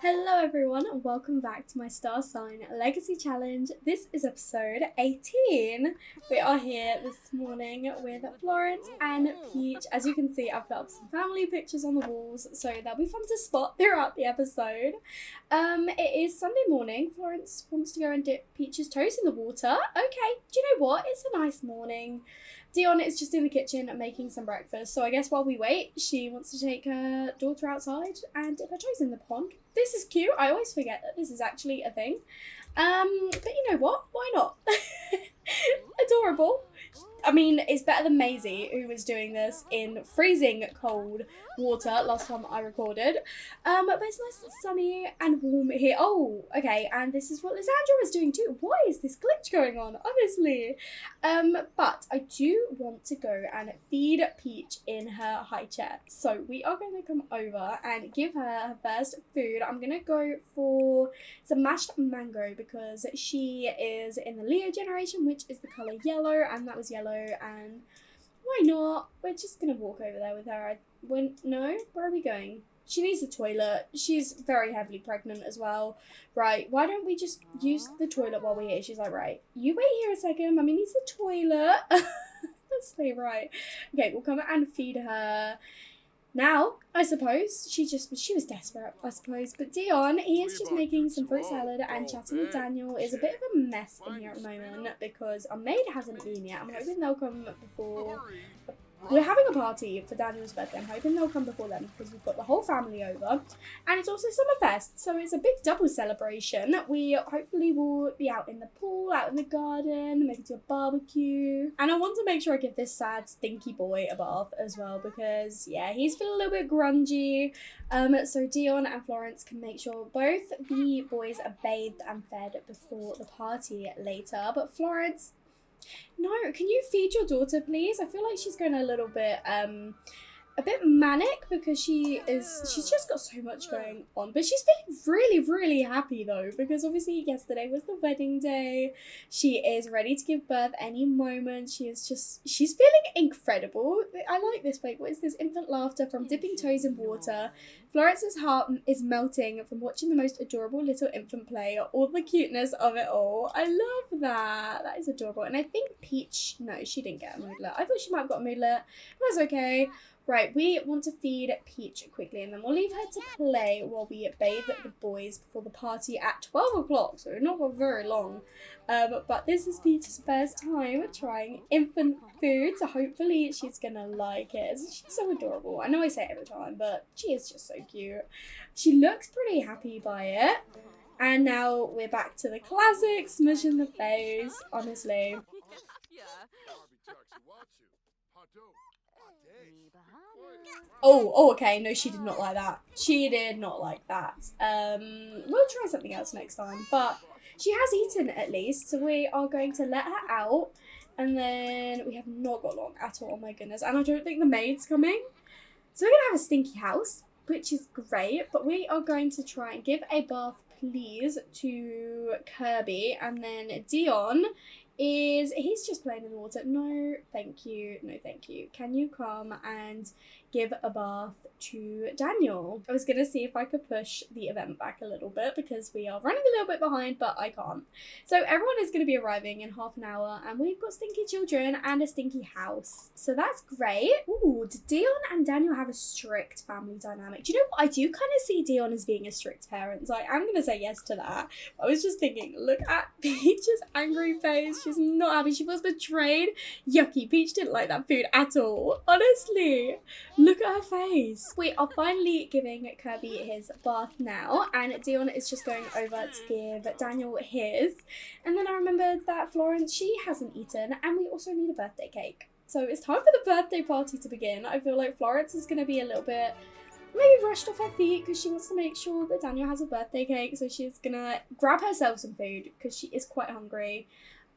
Hello everyone and welcome back to my Star Sign Legacy Challenge. This is episode 18. We are here this morning with Florence and Peach. As you can see, I've put up some family pictures on the walls, so they'll be fun to spot throughout the episode. It is Sunday morning. Florence wants to go and dip Peach's toes in the water. Okay, do you know what? It's a nice morning. Dion is just in the kitchen making some breakfast, so I guess while we wait, she wants to take her daughter outside and dip her toes in the pond. This is cute. I always forget that this is actually a thing. But you know what? Why not? Adorable. I mean, it's better than Maisie, who was doing this in freezing cold water last time I recorded. But it's nice and sunny and warm here. Oh, okay, and this is what Lysandra was doing too. What is this glitch going on, honestly? But I do want to go and feed Peach in her high chair. So we are going to come over and give her her first food. I'm going to go for some mashed mango because she is in the Leo generation, which is the colour yellow, and that was yellow, and why not? We're just gonna walk over there with her. No, where are we going? She needs a toilet. She's very heavily pregnant as well. Right, why don't we just use the toilet while we're here? She's like, right, you wait here a second, Mummy needs a toilet. Let's stay right. Okay, we'll come and feed her. Now, I suppose, she was desperate, I suppose. But Dion, he is just making some fruit salad and chatting with Daniel. Is a bit of a mess in here at the moment because our maid hasn't been yet. I'm hoping they'll come before. We're having a party for Daniel's birthday. I'm hoping they'll come before then because we've got the whole family over. And it's also Summerfest, so it's a big double celebration. We hopefully will be out in the pool, out in the garden, maybe do a barbecue. And I want to make sure I give this sad, stinky boy a bath as well because, yeah, he's feeling a little bit grungy. So Dion and Florence can make sure both the boys are bathed and fed before the party later. But Florence... No, can you feed your daughter, please? I feel like she's going a bit manic because she's just got so much going on. But she's feeling really, really happy though, because obviously yesterday was the wedding day. She is ready to give birth any moment. She's feeling incredible. I like this. Wait, what is this? Infant laughter from dipping toes in water. Florence's heart is melting from watching the most adorable little infant play. All the cuteness of it all. I love that. That is adorable. And I think Peach, no, she didn't get a moodlet. I thought she might have got a moodlet. That's okay. Right, we want to feed Peach quickly and then we'll leave her to play while we bathe the boys before the party at 12 o'clock, so not got very long. But this is Peach's first time trying infant food, so hopefully she's gonna like it. She's so adorable. I know I say it every time, but she is just so cute. She looks pretty happy by it. And now we're back to the classic smush in the face, honestly. Oh, okay. No, she did not like that. She did not like that. We'll try something else next time. But she has eaten at least, so we are going to let her out. And then we have not got long at all. Oh my goodness. And I don't think the maid's coming. So we're going to have a stinky house, which is great. But we are going to try and give a bath, please, to Kirby. And then Dion he's just playing in the water. No, thank you. No, thank you. Can you come and give a bath to Daniel? I was going to see if I could push the event back a little bit because we are running a little bit behind, but I can't. So everyone is going to be arriving in half an hour and we've got stinky children and a stinky house. So that's great. Ooh, Dion and Daniel have a strict family dynamic. Do you know what? I do kind of see Dion as being a strict parent. So I'm going to say yes to that. I was just thinking, look at Peach's angry face. She's not happy. She feels betrayed. Yucky. Peach didn't like that food at all. Honestly. Look at her face. We are finally giving Kirby his bath now. And Dion is just going over to give Daniel his. And then I remembered that Florence, she hasn't eaten. And we also need a birthday cake. So it's time for the birthday party to begin. I feel like Florence is going to be a little bit maybe rushed off her feet because she wants to make sure that Daniel has a birthday cake. So she's going to grab herself some food because she is quite hungry.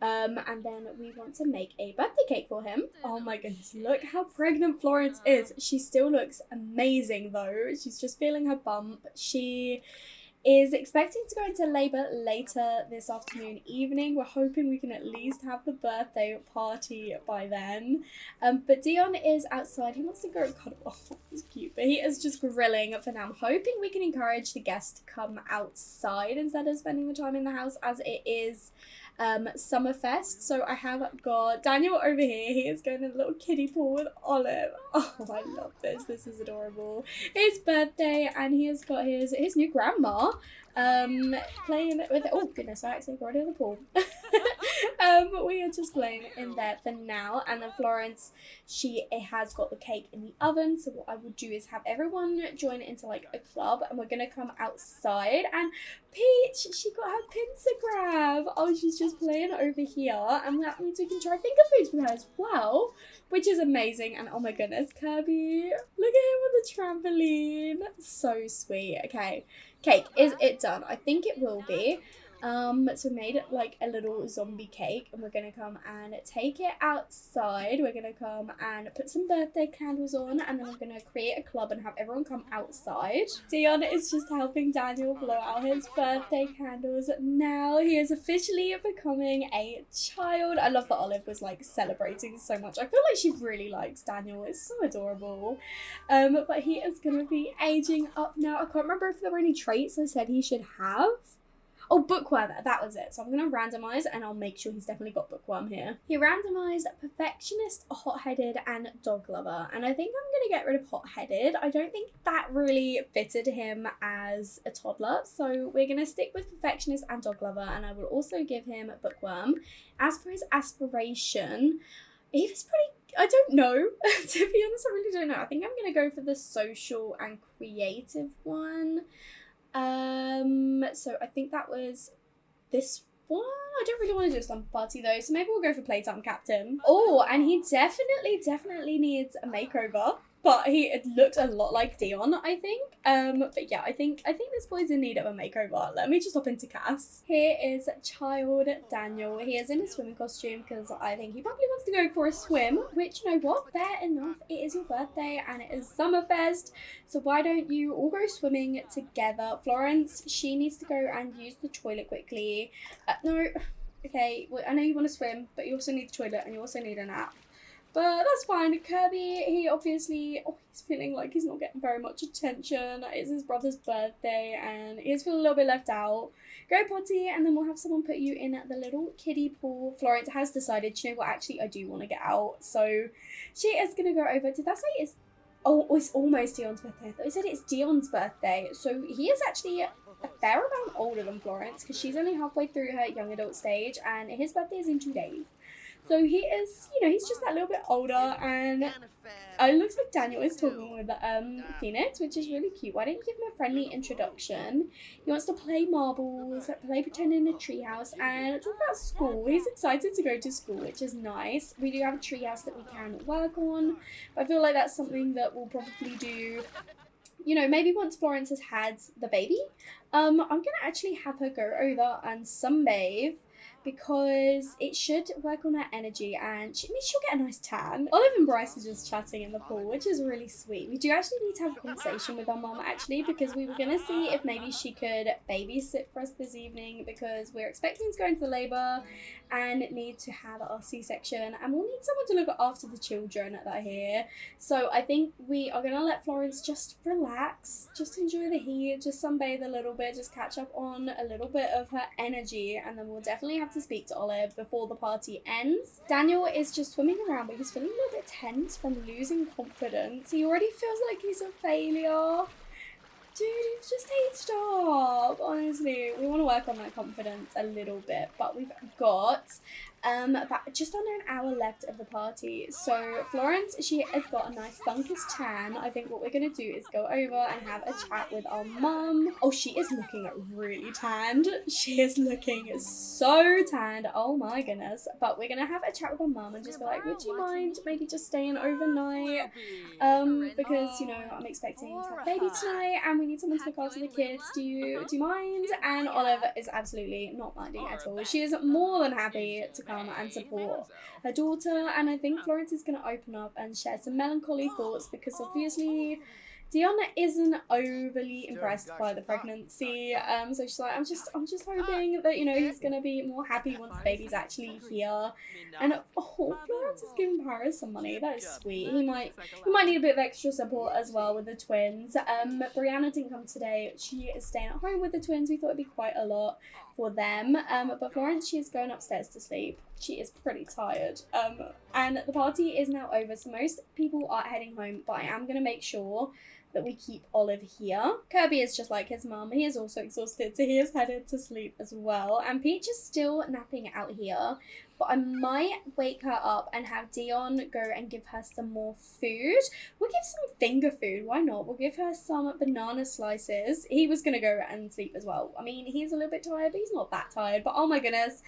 And then we want to make a birthday cake for him. Oh my goodness, look how pregnant Florence is. She still looks amazing though. She's just feeling her bump. She is expecting to go into labour later this afternoon evening. We're hoping we can at least have the birthday party by then. But Dion is outside. He wants to go cuddle. Oh, he's cute. But he is just grilling for now. I'm hoping we can encourage the guests to come outside instead of spending the time in the house, as it is Summerfest. So I have got Daniel over here. He is going in a little kiddie pool with Olive. Oh, I love this. This is adorable. His birthday, and he has got his new grandma playing with, oh goodness, I actually got it in the pool. We are just playing in there for now. And then Florence, she has got the cake in the oven, so what I will do is have everyone join into like a club, and we're gonna come outside. And Peach, she got her pincer grab. Oh, she's just playing over here, and that means we can try finger foods with her as well, which is amazing. And oh my goodness, Kirby, look at him with the trampoline. So sweet. Okay, cake, is it done? I think it will be. So we made like a little zombie cake, and we're gonna come and take it outside. We're gonna come and put some birthday candles on, and then we're gonna create a club and have everyone come outside. Dion is just helping Daniel blow out his birthday candles. Now he is officially becoming a child. I love that Olive was like celebrating so much. I feel like she really likes Daniel. It's so adorable. But he is gonna be aging up now. I can't remember if there were any traits I said he should have. Oh, bookworm, that was it. So I'm going to randomise, and I'll make sure he's definitely got bookworm here. He randomised perfectionist, hot-headed, and dog lover. And I think I'm going to get rid of hot-headed. I don't think that really fitted him as a toddler. So we're going to stick with perfectionist and dog lover, and I will also give him bookworm. As for his aspiration, he was pretty, I don't know. To be honest, I really don't know. I think I'm going to go for the social and creative one. So I think that was this one. I don't really want to do a slumber party though, so maybe we'll go for playtime captain. Oh, and he definitely needs a makeover. But he looked a lot like Dion, I think. But yeah, I think this boy's in need of a makeover. Let me just hop into Cass. Here is child Daniel. He is in a swimming costume because I think he probably wants to go for a swim, which, you know what, fair enough. It is your birthday and it is Summerfest, so why don't you all go swimming together? Florence, she needs to go and use the toilet quickly. No, okay, well, I know you want to swim, but you also need the toilet and you also need a nap. But that's fine. Kirby, he obviously, he's feeling like he's not getting very much attention. It's his brother's birthday and he's feeling a little bit left out. Go potty, and then we'll have someone put you in the little kiddie pool. Florence has decided, you know what, actually I do want to get out. So she is going to go over. Did that say it's, it's almost Dion's birthday. I thought he said it's Dion's birthday. So he is actually a fair amount older than Florence, because she's only halfway through her young adult stage and his birthday is in 2 days. So he is, you know, he's just that little bit older, and it looks like Daniel is talking with Phoenix, which is really cute. Why don't you give him a friendly introduction? He wants to play marbles, play pretend in a treehouse, and talk about school. He's excited to go to school, which is nice. We do have a treehouse that we can work on, but I feel like that's something that we'll probably do, you know, maybe once Florence has had the baby. I'm going to actually have her go over and sunbathe, because it should work on her energy, and she'll get a nice tan. Olive and Bryce are just chatting in the pool, which is really sweet. We do actually need to have a conversation with our mum, actually, because we were going to see if maybe she could babysit for us this evening, because we're expecting to go into labour and need to have our C-section, and we'll need someone to look after the children that are here. So I think we are going to let Florence just relax, just enjoy the heat, just sunbathe a little bit, just catch up on a little bit of her energy, and then we'll definitely have to speak to Olive before the party ends. Daniel is just swimming around, but he's feeling a little bit tense from losing confidence. He already feels like he's a failure. Dude, you've just aged up. Honestly, we want to work on that confidence a little bit, but we've got about just under an hour left of the party. So Florence, she has got a nice sun-kissed tan. I think what we're going to do is go over and have a chat with our mum. Oh, she is looking really tanned. She is looking so tanned. Oh my goodness. But we're going to have a chat with our mum and just be like, would you mind maybe just staying overnight? Because, you know, I'm expecting to have a baby tonight and we need someone to look after the kids. Do you mind? And Olive is absolutely not minding at all. She is more than happy to come and support her daughter, and I think Florence is going to open up and share some melancholy thoughts, because obviously Dion isn't overly impressed by the pregnancy, so she's like, I'm just hoping that, you know, he's gonna be more happy once the baby's actually here. And Florence is giving Paris some money. That is sweet. He might need a bit of extra support as well with the twins. Brianna didn't come today. She is staying at home with the twins. We thought it'd be quite a lot for them. But Florence, she is going upstairs to sleep. She is pretty tired. And the party is now over, so most people are heading home, but I am gonna make sure that we keep Olive here. Kirby is just like his mum. He is also exhausted, so he is headed to sleep as well. And Peach is still napping out here, but I might wake her up and have Dion go and give her some more food. We'll give some finger food, why not? We'll give her some banana slices. He was gonna go and sleep as well. I mean, he's a little bit tired, but he's not that tired. But oh my goodness.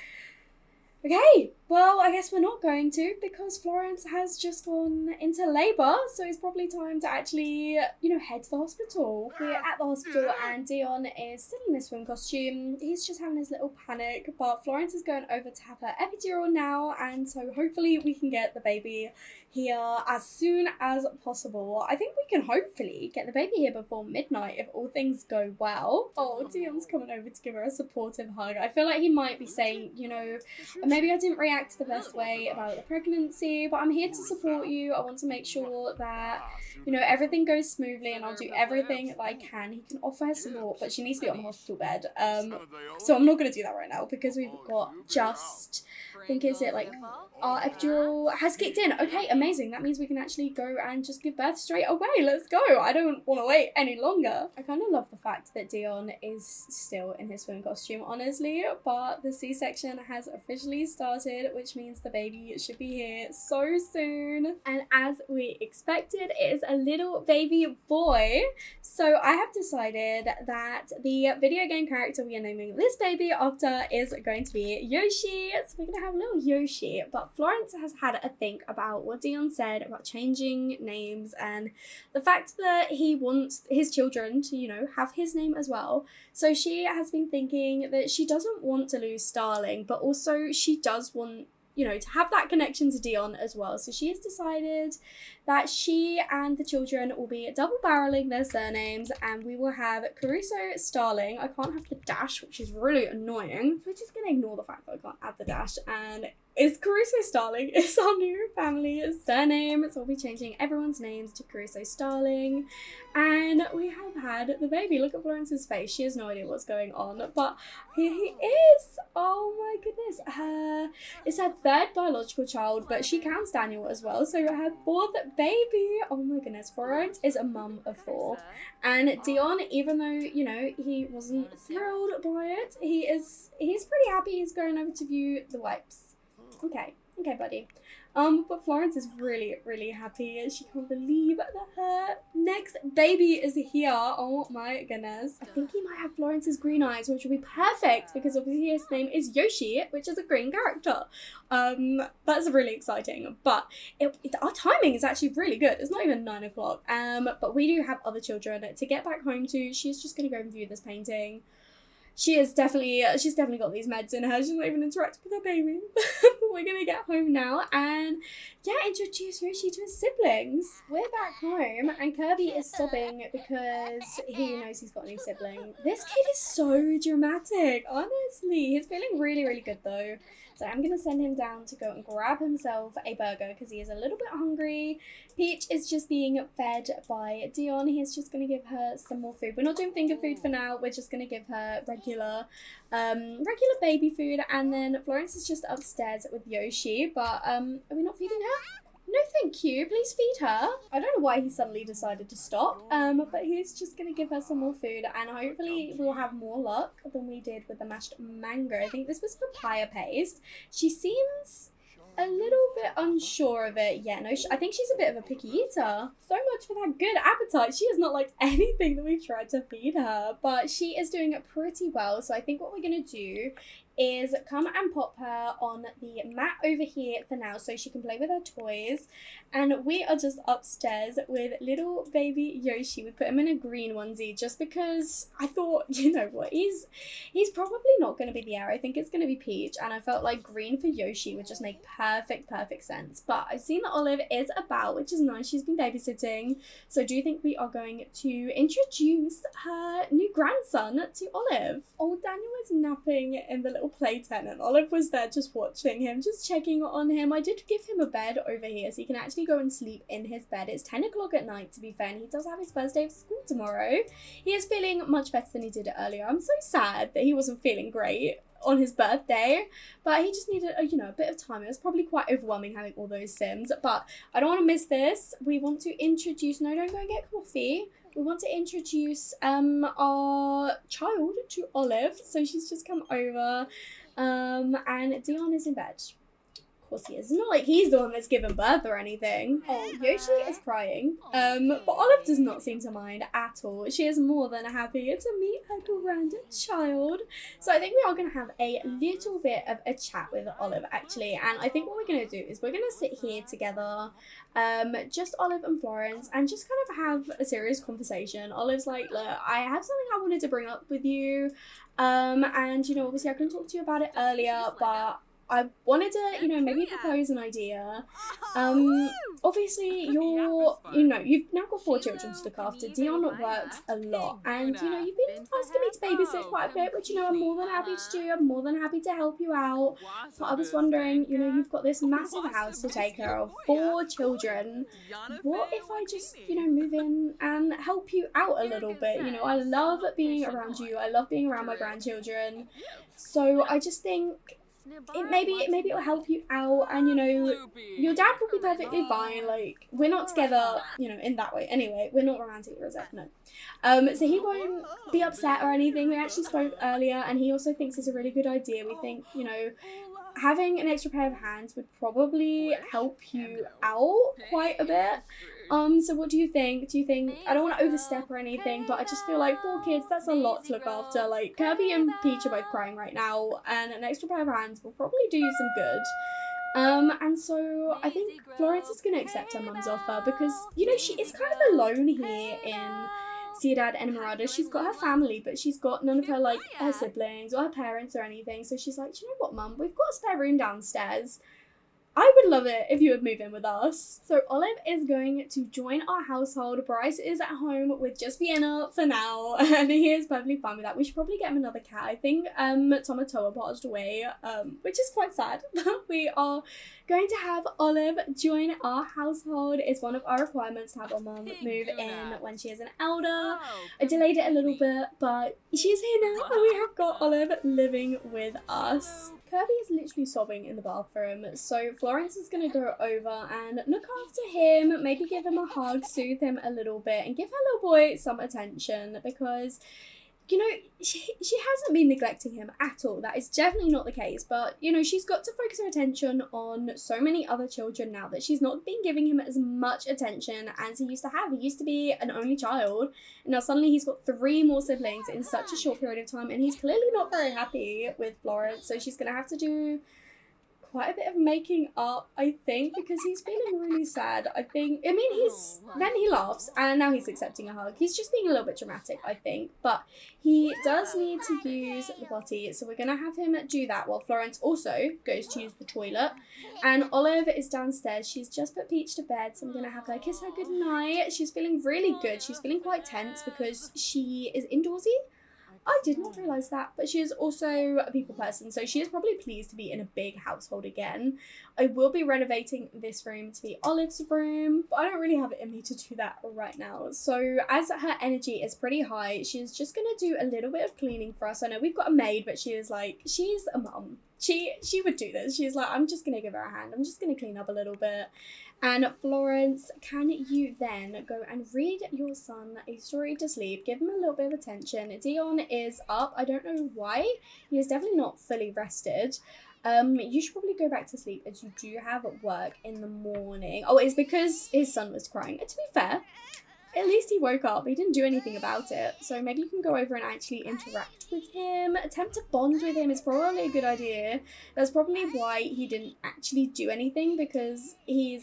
Okay, well, I guess we're not going to, because Florence has just gone into labour, so it's probably time to actually, you know, head to the hospital. We're at the hospital and Dion is still in his swim costume. He's just having his little panic, but Florence is going over to have her epidural now, and so hopefully we can get the baby here as soon as possible. I think we can hopefully get the baby here before midnight if all things go well. Oh, Dion's coming over to give her a supportive hug. I feel like he might be saying, you know, maybe I didn't react the best way about the pregnancy, but I'm here to support you. I want to make sure that, you know, everything goes smoothly, and I'll do everything that I can. He can offer her support, but she needs to be on the hospital bed. So I'm not going to do that right now because we've got just, I think it's it, like, our epidural has kicked in. Okay, amazing. That means we can actually go and just give birth straight away. Let's go. I don't want to wait any longer. I kind of love the fact that Dion is still in his swim costume, honestly, but the C-section has officially started, which means the baby should be here so soon. And as we expected, it is a little baby boy. So I have decided that the video game character we are naming this baby after is going to be Yoshi. So we're gonna have little Yoshi. But Florence has had a think about what Dion said about changing names and the fact that he wants his children to, you know, have his name as well. So she has been thinking that she doesn't want to lose Starling, but also she does want, you know, to have that connection to Dion as well. So she has decided that she and the children will be double barreling their surnames, and we will have Caruso Starling. I can't have the dash, which is really annoying. We're just gonna ignore the fact that I can't add the dash, and it's Caruso Starling. It's our new family surname, so we'll be changing everyone's names to Caruso Starling. And we have had the baby. Look at Florence's face. She has no idea what's going on, but here he is. Oh my goodness. It's her third biological child, but she counts Daniel as well, so her fourth baby. Oh my goodness. Florence is a mum of 4, and Dion, even though, you know, he wasn't thrilled by it, he's pretty happy. He's going over to view the wipes. Okay, buddy. But Florence is really, really happy. She can't believe that her next baby is here. Oh my goodness. I think he might have Florence's green eyes, which will be perfect because obviously his name is Yoshi, which is a green character. That's really exciting. But our timing is actually really good. It's not even 9 o'clock. But we do have other children to get back home to. She's just gonna go and view this painting. She's definitely got these meds in her. She's not even interacting with her baby. But we're gonna get home now and, yeah, introduce Yoshi to his siblings. We're back home and Kirby is sobbing because he knows he's got a new sibling. This kid is so dramatic, honestly. He's feeling really, really good though. So I'm going to send him down to go and grab himself a burger because he is a little bit hungry. Peach is just being fed by Dion. He's just going to give her some more food. We're not doing finger food for now. We're just going to give her regular baby food. And then Florence is just upstairs with Yoshi. But are we not feeding her? No, thank you. Please feed her. I don't know why he suddenly decided to stop, but he's just going to give her some more food, and hopefully we'll have more luck than we did with the mashed mango. I think this was papaya paste. She seems a little bit unsure of it. Yeah, no, I think she's a bit of a picky eater. So much for that good appetite. She has not liked anything that we've tried to feed her, but she is doing it pretty well. So I think what we're going to do is come and pop her on the mat over here for now so she can play with her toys. And we are just upstairs with little baby Yoshi. We put him in a green onesie just because I thought, you know what, he's probably not going to be the heir. I think it's going to be Peach, and I felt like green for Yoshi would just make perfect sense. But I've seen that Olive is about, which is nice. She's been babysitting. So I do think we are going to introduce her new grandson to Olive. Old Daniel is napping in the little play tent, and Olive was there just watching him, just checking on him. I did give him a bed over here so he can actually go and sleep in his bed. It's 10 o'clock at night, to be fair, and he does have his first day of school tomorrow. He is feeling much better than he did earlier. I'm so sad that he wasn't feeling great on his birthday, but he just needed a bit of time. It was probably quite overwhelming having all those Sims, but I don't want to miss this. We want to introduce, no, don't go and get coffee. We want to introduce our child to Olive. So she's just come over, and Dion is in bed. Of course he is. It's not like he's the one that's given birth or anything. Oh, Yoshi is crying. But Olive does not seem to mind at all. She is more than happy to meet her grandchild. So I think we are going to have a little bit of a chat with Olive, actually. And I think what we're going to do is we're going to sit here together, just Olive and Florence, and just kind of have a serious conversation. Olive's like, look, I have something I wanted to bring up with you. And, obviously I couldn't talk to you about it earlier, but I wanted to, maybe propose an idea. Obviously, you've now got 4 children to look after. Dion works a lot, and, you've been asking me to babysit quite a bit, which, I'm more than happy to do. I'm more than happy to help you out. But I was wondering, you've got this massive house to take care of, 4 children. What if I just, move in and help you out a little bit? I love being around you. I love being around my grandchildren. So I just think maybe it'll help you out, and your dad will be perfectly fine. Like, we're not together, in that way. Anyway, we're not romantic or no. So he won't be upset or anything. We actually spoke earlier, and he also thinks it's a really good idea. We think, having an extra pair of hands would probably help you out quite a bit. So what do you think? Do you think, I don't want to overstep or anything, but I just feel like 4 kids, that's a lot to look after. Like, Kirby and Peach are both crying right now, and an extra pair of hands will probably do you some good. And so I think Florence is going to accept her mum's offer because, she is kind of alone here in Ciudad Enamorada. She's got her family, but she's got none of her, her siblings or her parents or anything. So she's like, you know what, Mum? We've got a spare room downstairs. I would love it if you would move in with us. So Olive is going to join our household. Bryce is at home with just Vienna for now, and he is perfectly fine with that. We should probably get him another cat. I think Tomatoa passed away, which is quite sad. We are going to have Olive join our household. It's one of our requirements to have our mum move in when she is an elder. I delayed it a little bit, but she's here now, and we have got Olive living with us. Kirby is literally sobbing in the bathroom, so Florence is going to go over and look after him, maybe give him a hug, soothe him a little bit, and give her little boy some attention because, she hasn't been neglecting him at all. That is definitely not the case, but, she's got to focus her attention on so many other children now that she's not been giving him as much attention as he used to have. He used to be an only child, and now suddenly he's got 3 more siblings in such a short period of time, and he's clearly not very happy with Florence, so she's going to have to do quite a bit of making up, I think, because he's feeling really sad. Then he laughs, and now he's accepting a hug. He's just being a little bit dramatic, I think, but he does need to use the potty, so we're going to have him do that while Florence also goes to use the toilet. And Olive is downstairs. She's just put Peach to bed, so I'm going to have her kiss her goodnight. She's feeling really good. She's feeling quite tense because she is indoorsy. I did not realise that, but she is also a people person, so she is probably pleased to be in a big household again. I will be renovating this room to be Olive's room, but I don't really have it in me to do that right now. So as her energy is pretty high, she's just going to do a little bit of cleaning for us. I know we've got a maid, but she's a mum. She would do this. She's like, I'm just going to give her a hand. I'm just going to clean up a little bit. And Florence, can you then go and read your son a story to sleep? Give him a little bit of attention. Dion is up. I don't know why. He is definitely not fully rested. You should probably go back to sleep as you do have work in the morning. Oh, it's because his son was crying. To be fair, at least he woke up. He didn't do anything about it. So maybe you can go over and actually interact with him. Attempt to bond with him is probably a good idea. That's probably why he didn't actually do anything, because he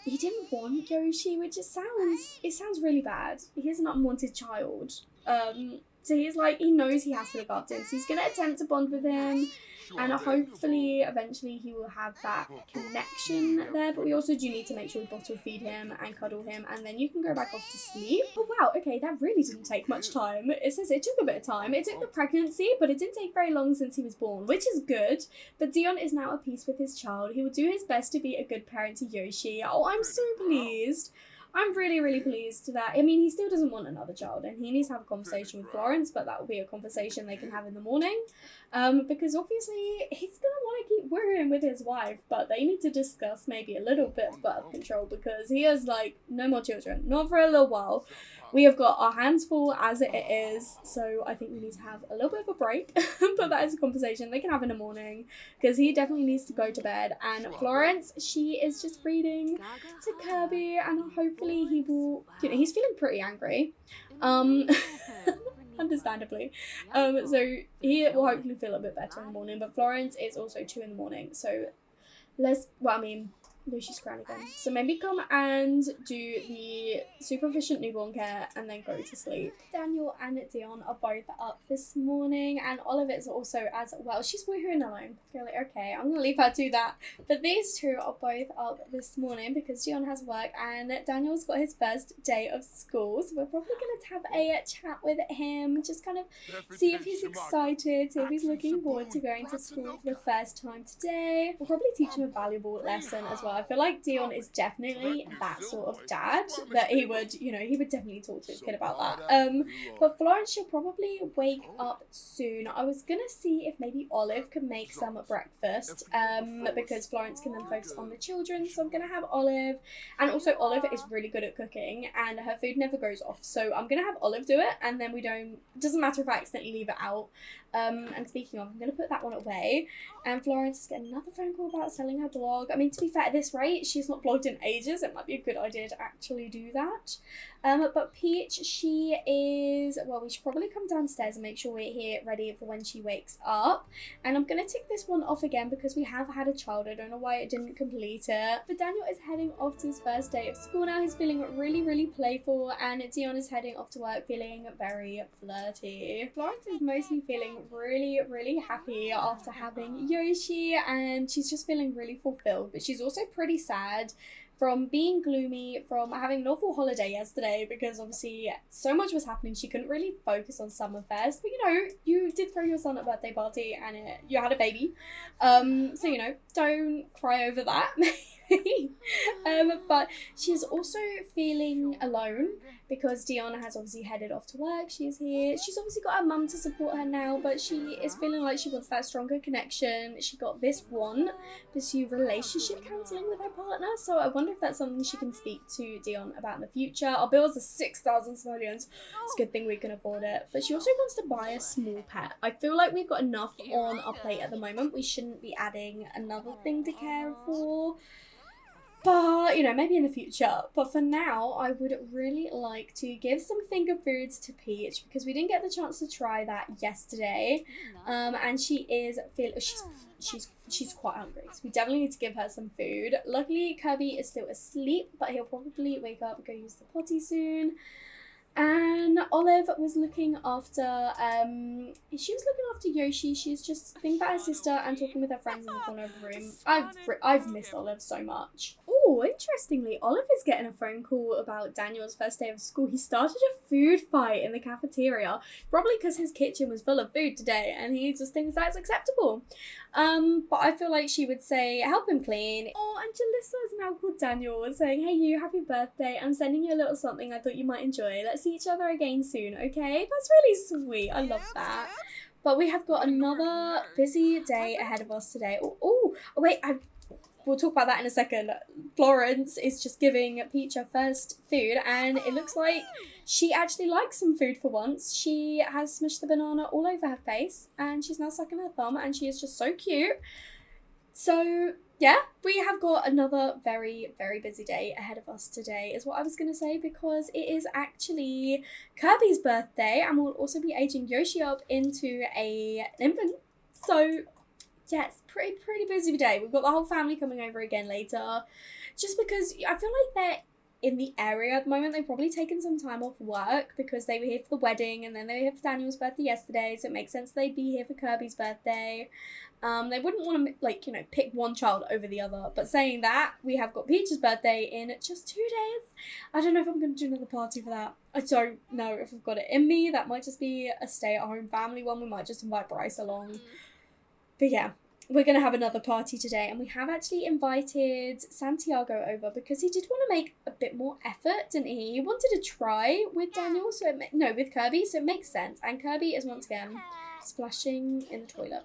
didn't want Yoshi, which it sounds really bad. He is an unwanted child. So he's like, he knows he has to look after him. So he's going to attempt to bond with him. And hopefully, eventually, he will have that connection there. But we also do need to make sure we bottle feed him and cuddle him. And then you can go back off to sleep. Oh, wow. Okay, that really didn't take much time. It says it took a bit of time. It took the pregnancy, but it didn't take very long since he was born, which is good. But Dion is now at peace with his child. He will do his best to be a good parent to Yoshi. Oh, I'm so pleased. I'm really, really pleased to that. I mean, he still doesn't want another child, and he needs to have a conversation with Florence, but that will be a conversation they can have in the morning. Because obviously he's going to want to keep working with his wife, but they need to discuss maybe a little bit of birth control, because he has, like, no more children. Not for a little while. We have got our hands full as it is, so I think we need to have a little bit of a break. But that is a conversation they can have in the morning, because he definitely needs to go to bed. And Florence, she is just reading to Kirby, and hopefully he will, he's feeling pretty angry. Understandably. So he will hopefully feel a bit better in the morning, but Florence is also 2 in the morning, so no, she's crying again. So maybe come and do the super efficient newborn care and then go to sleep. Daniel and Dion are both up this morning, and Olive is also as well. She's woohooing alone. You're like, okay, I'm going to leave her to that. But these two are both up this morning because Dion has work and Daniel's got his first day of school. So we're probably going to have a chat with him, just kind of see if he's excited, see if he's looking forward to going to school for the first time today. We'll probably teach him a valuable lesson as well. I feel like Dion is definitely that sort of dad that he would definitely talk to his kid about that. But Florence, she'll probably wake up soon. I was gonna see if maybe Olive could make some breakfast, because Florence can then focus on the children. So I'm gonna have Olive, and also Olive is really good at cooking, and her food never goes off. So I'm gonna have Olive do it, and then it doesn't matter if I accidentally leave it out. And speaking of, I'm going to put that one away. And Florence is getting another phone call about selling her blog. I mean, to be fair, at this rate, she's not blogged in ages. It might be a good idea to actually do that. But Peach, she is, we should probably come downstairs and make sure we're here ready for when she wakes up. And I'm going to tick this one off again because we have had a child. I don't know why it didn't complete it. But Daniel is heading off to his first day of school now. He's feeling really, really playful. And Dion is heading off to work feeling very flirty. Florence is mostly feeling really, really happy after having Yoshi. And she's just feeling really fulfilled. But she's also pretty sad from being gloomy, from having an awful holiday yesterday, because obviously so much was happening. She couldn't really focus on Summerfest, but you did throw your son a birthday party and you had a baby. So don't cry over that. But she's also feeling alone because Dion has obviously headed off to work. She's here. She's obviously got her mum to support her now, but she is feeling like she wants that stronger connection. She got this one, pursue relationship counselling with her partner. So I wonder if that's something she can speak to Dion about in the future. Our bills are 6,000 simoleons. It's a good thing we can afford it. But she also wants to buy a small pet. I feel like we've got enough on our plate at the moment. We shouldn't be adding another thing to care for. But, maybe in the future. But for now, I would really like to give some finger foods to Peach because we didn't get the chance to try that yesterday. And she is she's quite hungry. So we definitely need to give her some food. Luckily, Kirby is still asleep, but he'll probably wake up and go use the potty soon. And Olive was looking after, Yoshi. She's just thinking about her sister and talking with her friends in the corner of the room. I've missed Olive so much. Oh, interestingly, Olive is getting a phone call about Daniel's first day of school. He started a food fight in the cafeteria, probably because his kitchen was full of food today, and he just thinks that's acceptable. But I feel like she would say, help him clean. Oh, and Jalissa is now called Daniel, saying, hey you, happy birthday. I'm sending you a little something I thought you might enjoy. Let's see each other again soon, okay? That's really sweet. I love that. But we have got another busy day ahead of us today. Oh, wait, we'll talk about that in a second. Florence is just giving Peach her first food, and it looks like she actually likes some food for once. She has smushed the banana all over her face, and she's now sucking her thumb, and she is just so cute. So yeah, we have got another very, very busy day ahead of us today, is what I was going to say, because it is actually Kirby's birthday, and we'll also be aging Yoshi up into an infant. So yes, pretty busy day. We've got the whole family coming over again later, just because I feel like they're in the area at the moment. They've probably taken some time off work because they were here for the wedding, and then they were here for Daniel's birthday yesterday, so it makes sense they'd be here for Kirby's birthday. They wouldn't want to, like, pick one child over the other. But saying that, we have got Peach's birthday in just 2 days. I don't know if I'm going to do another party for that. I don't know if I've got it in me. That might just be a stay-at-home family one. We might just invite Bryce along. But yeah, we're going to have another party today. And we have actually invited Santiago over because he did want to make a bit more effort, didn't he? He wanted to try with Daniel, with Kirby, so it makes sense. And Kirby is once again splashing in the toilet.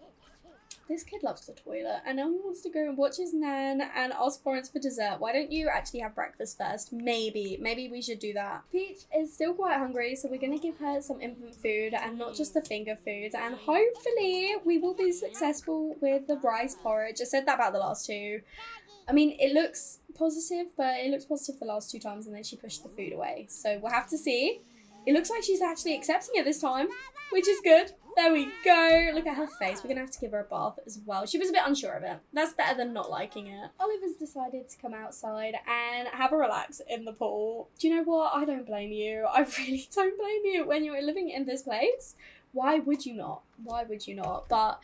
This kid loves the toilet, and now he wants to go and watch his nan and ask Florence for dessert. Why don't you actually have breakfast first? Maybe we should do that. Peach is still quite hungry, so we're going to give her some infant food and not just the finger food. And hopefully we will be successful with the rice porridge. I said that about the last two. I mean, it looks positive, but it looks positive the last 2 times, and then she pushed the food away. So we'll have to see. It looks like she's actually accepting it this time, which is good. There we go. Look at her face. We're going to have to give her a bath as well. She was a bit unsure of it. That's better than not liking it. Oliver's decided to come outside and have a relax in the pool. Do you know what? I don't blame you. I really don't blame you. When you're living in this place, why would you not? Why would you not? But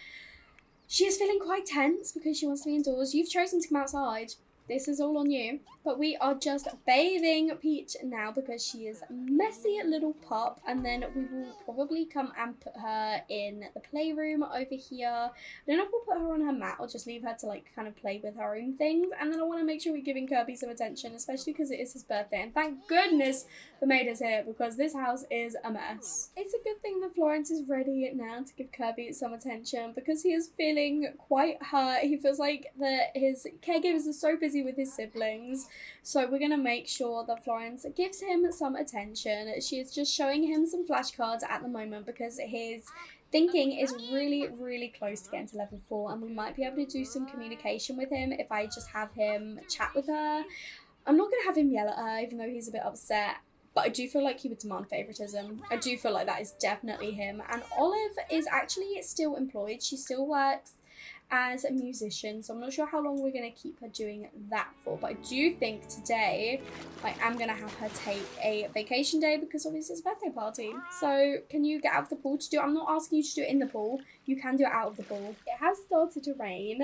she is feeling quite tense because she wants to be indoors. You've chosen to come outside. This is all on you. But we are just bathing Peach now because she is a messy little pup. And then we will probably come and put her in the playroom over here. I don't know if we'll put her on her mat or just leave her to kind of play with her own things. And then I want to make sure we're giving Kirby some attention, especially because it is his birthday. And thank goodness the maid is here because this house is a mess. It's a good thing that Florence is ready now to give Kirby some attention because he is feeling quite hurt. He feels like that his caregivers are so busy with his siblings. So we're going to make sure that Florence gives him some attention. She is just showing him some flashcards at the moment because his thinking is really, really close to getting to level 4, and we might be able to do some communication with him if I just have him chat with her. I'm not going to have him yell at her even though he's a bit upset, but I do feel like he would demand favoritism. I do feel like that is definitely him. And Olive is actually still employed. She still works as a musician, so I'm not sure how long we're going to keep her doing that for, but I do think today I am going to have her take a vacation day because obviously it's a birthday party. So can you get out of the pool to do it? I'm not asking you to do it in the pool, you can do it out of the pool. It has started to rain,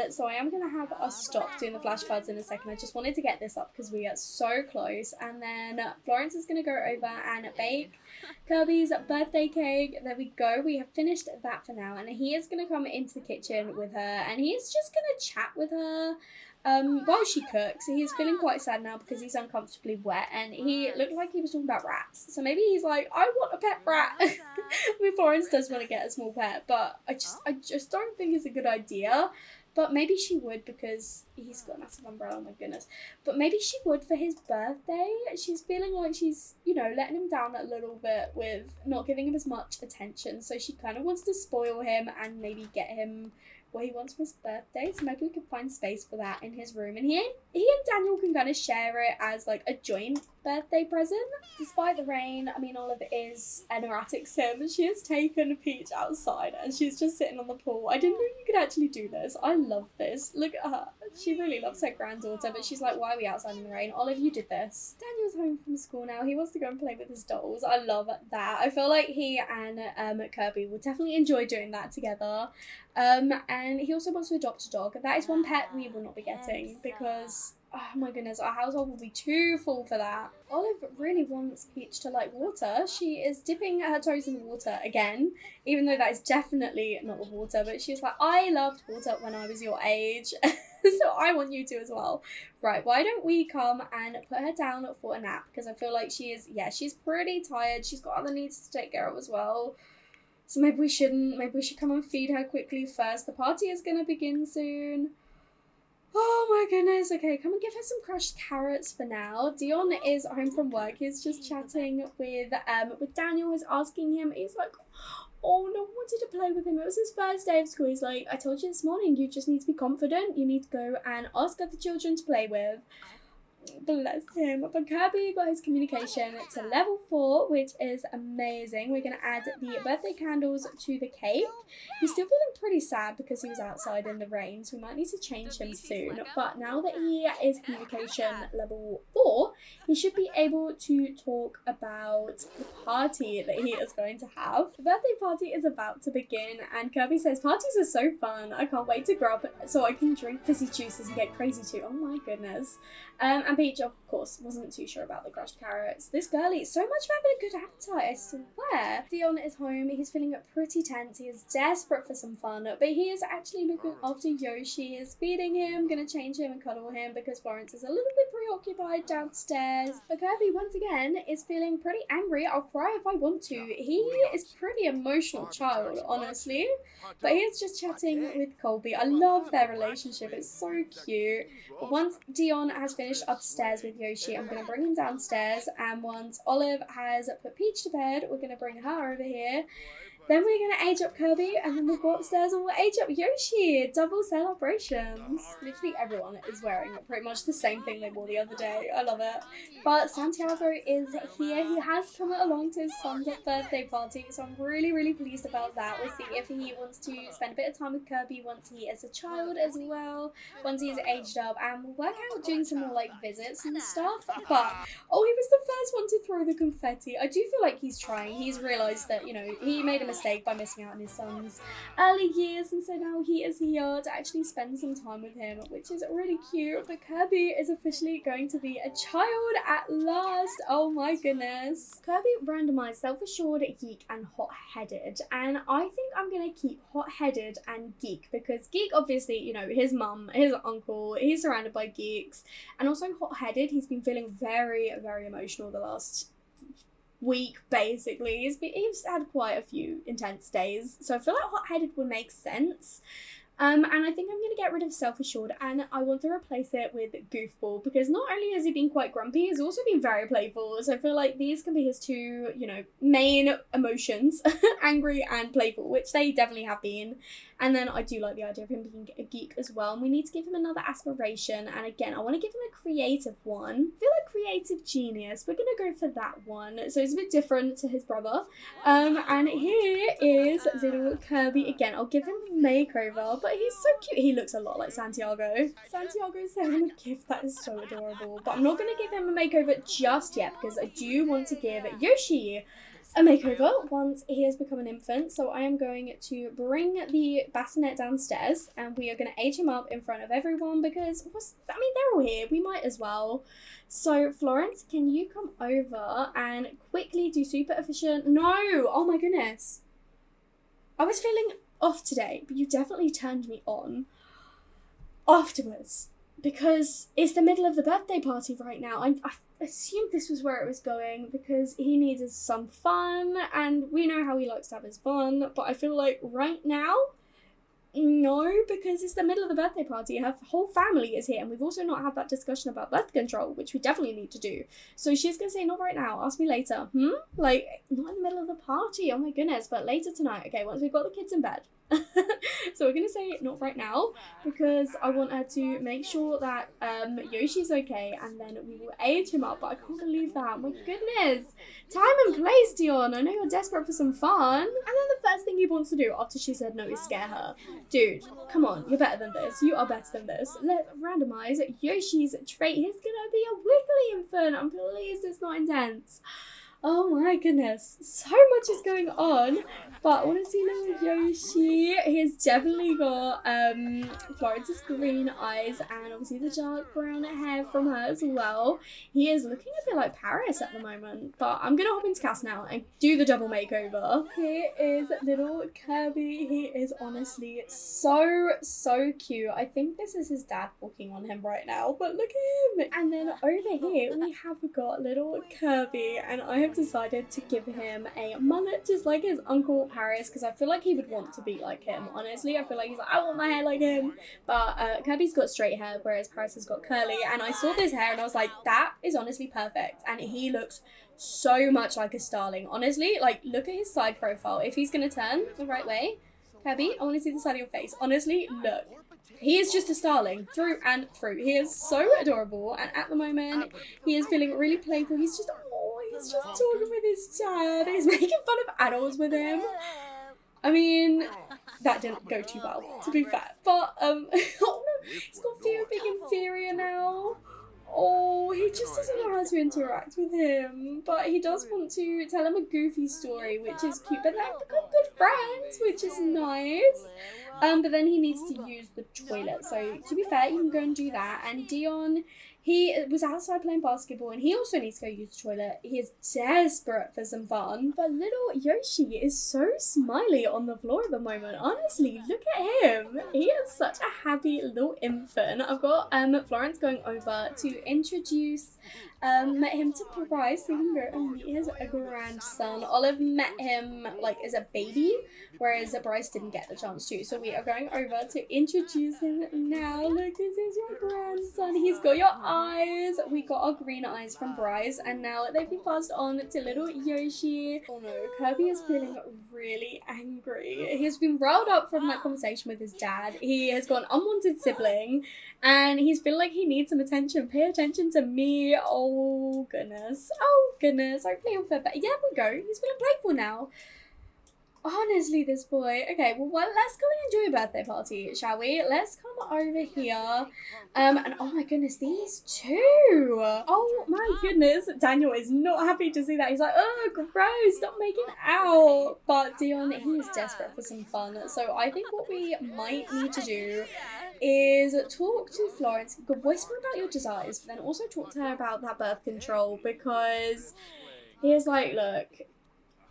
so I am going to have us stop doing the flashcards in a second. I just wanted to get this up because we are so close, and then Florence is going to go over and bake Kirby's birthday cake. There we go, we have finished that for now, and he is going to come into the kitchen with her and he's just going to chat with her while she cooks. He's feeling quite sad now because he's uncomfortably wet, and he looked like he was talking about rats, so maybe he's like, I want a pet rat. I mean, Florence does want to get a small pet, but I just don't think it's a good idea. But maybe she would because he's got a massive umbrella, oh my goodness. But maybe she would for his birthday. She's feeling like she's, letting him down a little bit with not giving him as much attention. So she kind of wants to spoil him and maybe get him what he wants for his birthday. So maybe we could find space for that in his room. And he and Daniel can kind of share it as like a joint birthday present. Despite the rain, I mean, Olive is an erratic sim. She has taken Peach outside and she's just sitting on the pool. I didn't know you could actually do this. I love this. Look at her. She really loves her granddaughter, but she's like, why are we outside in the rain? Olive, you did this. Daniel's home from school now. He wants to go and play with his dolls. I love that. I feel like he and Kirby will definitely enjoy doing that together. And he also wants to adopt a dog. That is one pet we will not be getting because, oh my goodness, our household will be too full for that. Olive really wants Peach to like water. She is dipping her toes in the water again, even though that is definitely not the water, but she's like, I loved water when I was your age, so I want you to as well. Right, why don't we come and put her down for a nap, because I feel like she's pretty tired. She's got other needs to take care of as well. So maybe we shouldn't. Maybe we should come and feed her quickly first. The party is going to begin soon. Oh my goodness. Okay, come and give her some crushed carrots for now. Dion is home from work. He's just chatting with Daniel. He's asking him. He's like, oh, no one wanted to play with him. It was his first day of school. He's like, I told you this morning, you just need to be confident. You need to go and ask other children to play with. Bless him. But Kirby got his communication to level 4, which is amazing. We're going to add the birthday candles to the cake. He's still feeling pretty sad because he was outside in the rain, so we might need to change him soon. But now that he is communication level 4, he should be able to talk about the party that he is going to have. The birthday party is about to begin, and Kirby says, parties are so fun. I can't wait to grow up so I can drink fizzy juices and get crazy too. Oh my goodness. And Peach, of course, wasn't too sure about the crushed carrots. This girl eats so much for having a good appetite, I swear. Dion is home. He's feeling pretty tense. He is desperate for some fun, but he is actually looking after Yoshi. He is feeding him, gonna change him and cuddle him because Florence is a little bit preoccupied downstairs. But Kirby, once again, is feeling pretty angry. I'll cry if I want to. He is pretty emotional child, honestly. But he is just chatting with Colby. I love their relationship. It's so cute. But once Dion has finished upstairs with Yoshi, I'm going to bring him downstairs. And once Olive has put Peach to bed, we're going to bring her over here. Then we're going to age up Kirby, and then we'll go upstairs and we'll age up Yoshi. Double celebrations. Literally everyone is wearing pretty much the same thing they wore the other day. I love it. But Santiago is here. He has come along to his son's birthday party, so I'm really, really pleased about that. We'll see if he wants to spend a bit of time with Kirby once he is a child as well, once he's aged up, and we'll work out doing some more like visits and stuff. But, oh, he was the first one to throw the confetti. I do feel like he's trying. He's realised that, you know, he made a mistake by missing out on his son's early years, and so now he is here to actually spend some time with him, which is really cute. But Kirby is officially going to be a child at last. Oh my goodness. Kirby randomized self-assured, geek, and hot-headed, and I think I'm gonna keep hot-headed and geek because geek, obviously, you know, his mum, his uncle, he's surrounded by geeks, and also hot-headed. He's been feeling very, very emotional the last week, basically. He's had quite a few intense days, so I feel like hot-headed would make sense. And I think I'm going to get rid of self-assured, and I want to replace it with goofball, because not only has he been quite grumpy, he's also been very playful, so I feel like these can be his two, you know, main emotions, angry and playful, which they definitely have been. And then I do like the idea of him being a geek as well, and we need to give him another aspiration, and again, I want to give him a creative one. I feel like creative genius, we're going to go for that one, so it's a bit different to his brother. And here is little Kirby. Again, I'll give him a makeover, but he's so cute. He looks a lot like Santiago. Santiago is having a gift that is so adorable, but I'm not going to give him a makeover just yet because I do want to give Yoshi a makeover once he has become an infant. So I am going to bring the bassinet downstairs, and we are going to age him up in front of everyone because, I mean, they're all here. We might as well. So Florence, can you come over and quickly do super efficient? No! Oh my goodness. I was feeling off today, but you definitely turned me on afterwards because it's the middle of the birthday party right now. I assumed this was where it was going because he needed some fun, and we know how he likes to have his fun, but I feel like right now, no, because it's the middle of the birthday party. Her whole family is here, and we've also not had that discussion about birth control, which we definitely need to do. So she's gonna say, not right now, ask me later. Like, not in the middle of the party, oh my goodness, but later tonight, okay, once we've got the kids in bed. So we're gonna say not right now because I want her to make sure that Yoshi's okay, and then we will age him up. But I can't believe that. My goodness. Time and place, Dion. I know you're desperate for some fun. And then the first thing he wants to do after she said no is scare her. Dude, come on, you're better than this. You are better than this. Let's randomize Yoshi's trait. He's gonna be a wiggly infant. I'm pleased it's not intense. Oh my goodness, so much is going on, but I want to see little Yoshi. He's definitely got Florence's green eyes and obviously the dark brown hair from her as well. He is looking a bit like Paris at the moment, but I'm going to hop into cast now and do the double makeover. Here is little Kirby. He is honestly so cute. I think this is his dad walking on him right now, but look at him. And then over here we have got little Kirby, and I have decided to give him a mullet just like his uncle Paris, because I feel like he would want to be like him. Honestly, I feel like he's like, I want my hair like him. But Kirby's got straight hair, whereas Paris has got curly, and I saw this hair and I was like, that is honestly perfect, and he looks so much like a starling. Honestly, like, look at his side profile. If he's gonna turn the right way, Kirby, I want to see the side of your face. Honestly, look. He is just a starling through and through. He is so adorable, and at the moment he is feeling really playful. He's just talking with his dad. He's making fun of adults with him. I mean, that didn't go too well, to be fair. But oh no, he's got fear of being inferior now. Oh, he just doesn't know how to interact with him. But he does want to tell him a goofy story, which is cute. But they've become good friends, which is nice. But then he needs to use the toilet. So to be fair, you can go and do that. And Dion, he was outside playing basketball, and he also needs to go use the toilet. He is desperate for some fun. But little Yoshi is so smiley on the floor at the moment. Honestly, look at him. He is such a happy little infant. I've got Florence going over to introduce him to Bryce, so he can go and meet his grandson. Olive met him like as a baby, whereas Bryce didn't get the chance to. So we are going over to introduce him now. Look, this is your grandson. He's got your eyes. We got our green eyes from Bryce, and now they've been passed on to little Yoshi. Oh no, Kirby is feeling really angry. He's been riled up from that conversation with his dad. He has got an unwanted sibling, and he's feeling like he needs some attention. Pay attention to me. Oh goodness. Oh goodness. Hopefully he'll feel better. Yeah, we go. He's feeling playful now. Honestly, this boy. Okay, well, let's go and enjoy a birthday party, shall we? Let's come over here. And oh my goodness, these two. Oh my goodness. Daniel is not happy to see that. He's like, oh, gross, stop making out. But Dion, he is desperate for some fun. So I think what we might need to do is talk to Florence, whisper about your desires, but then also talk to her about that birth control, because he is like, look,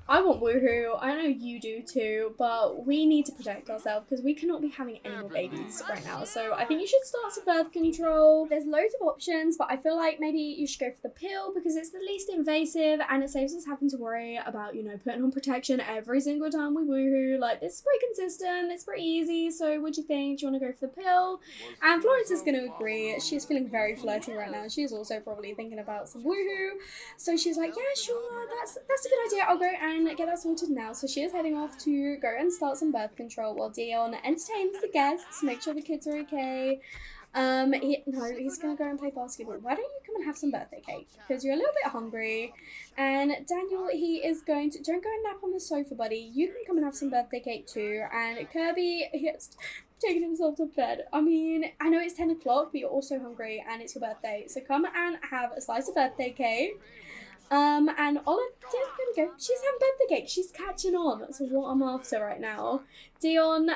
I want woohoo, I know you do too, but we need to protect ourselves because we cannot be having any more babies right now. So I think you should start some birth control. There's loads of options, but I feel like maybe you should go for the pill because it's the least invasive and it saves us having to worry about, putting on protection every single time we woohoo. Like, this is pretty consistent, it's pretty easy. So what do you think? Do you want to go for the pill? And Florence is going to agree. She's feeling very flirty right now. She's also probably thinking about some woohoo. So she's like, yeah, sure, that's a good idea. I'll go and get that sorted now. So she is heading off to go and start some birth control while Dion entertains the guests, make sure the kids are okay. He's gonna go and play basketball. Why don't you come and have some birthday cake? Because you're a little bit hungry. And Daniel, he is going to, don't go and nap on the sofa, buddy. You can come and have some birthday cake too. And Kirby, he has taken himself to bed. I mean, I know it's 10 o'clock, but you're also hungry and it's your birthday. So come and have a slice of birthday cake. And Olive, yeah, there we go. She's having birthday cake. She's catching on. That's what I'm after right now. Dion,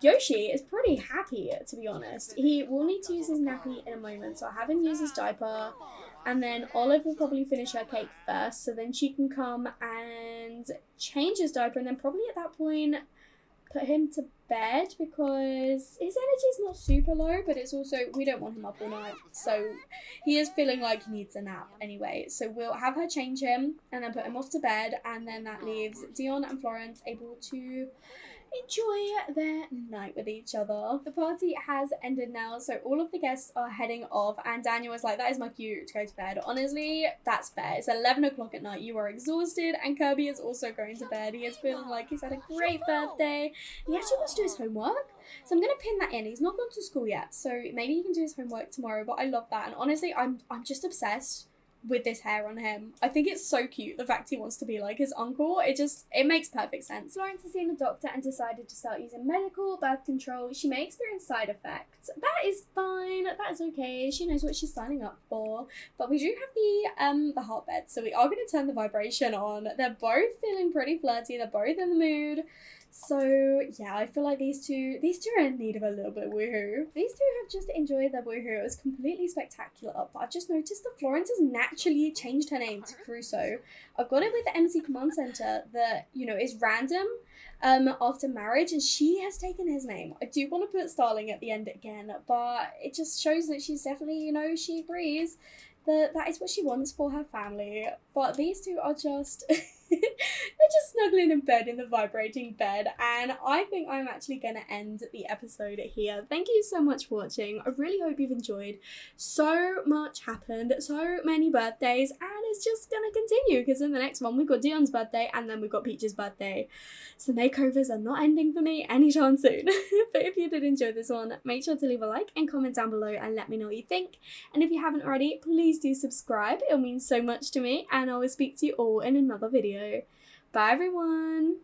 Yoshi is pretty happy, to be honest. He will need to use his nappy in a moment, so I have him use his diaper. And then Olive will probably finish her cake first, so then she can come and change his diaper, and then probably at that point put him to bed because his energy is not super low, but it's also, we don't want him up all night, so he is feeling like he needs a nap anyway. So we'll have her change him and then put him off to bed, and then that leaves Dion and Florence able to enjoy their night with each other. The party has ended now, so all of the guests are heading off, and Daniel was like, that is my cue to go to bed. Honestly, that's fair. It's 11 o'clock at night. You are exhausted, and Kirby is also going to bed. He is feeling like he's had a great birthday. He actually wants to do his homework, so I'm going to pin that in. He's not gone to school yet, so maybe he can do his homework tomorrow, but I love that. And honestly, I'm just obsessed with this hair on him. I think it's so cute, the fact he wants to be like his uncle. It makes perfect sense. Florence has seen a doctor and decided to start using medical birth control. She may experience side effects. That is fine. That is okay. She knows what she's signing up for. But we do have the hot bed, so we are going to turn the vibration on. They're both feeling pretty flirty. They're both in the mood. So yeah, I feel like these two are in need of a little bit of woohoo. These two have just enjoyed their woohoo. It was completely spectacular. But I've just noticed that Florence has naturally changed her name to Crusoe. I've got it with the MC Command Center that, is random after marriage, and she has taken his name. I do want to put Starling at the end again, but it just shows that she's definitely, she agrees. that is what she wants for her family. But these two are just they're just snuggling in bed in the vibrating bed, and I think I'm actually gonna end the episode here. Thank you so much for watching. I really hope you've enjoyed. So much happened, so many birthdays, and it's just gonna continue because in the next one we've got Dion's birthday and then we've got Peach's birthday. So makeovers are not ending for me anytime soon. But if you did enjoy this one, make sure to leave a like and comment down below and let me know what you think. And if you haven't already, please do subscribe. It'll mean so much to me, and I will speak to you all in another video. Bye everyone!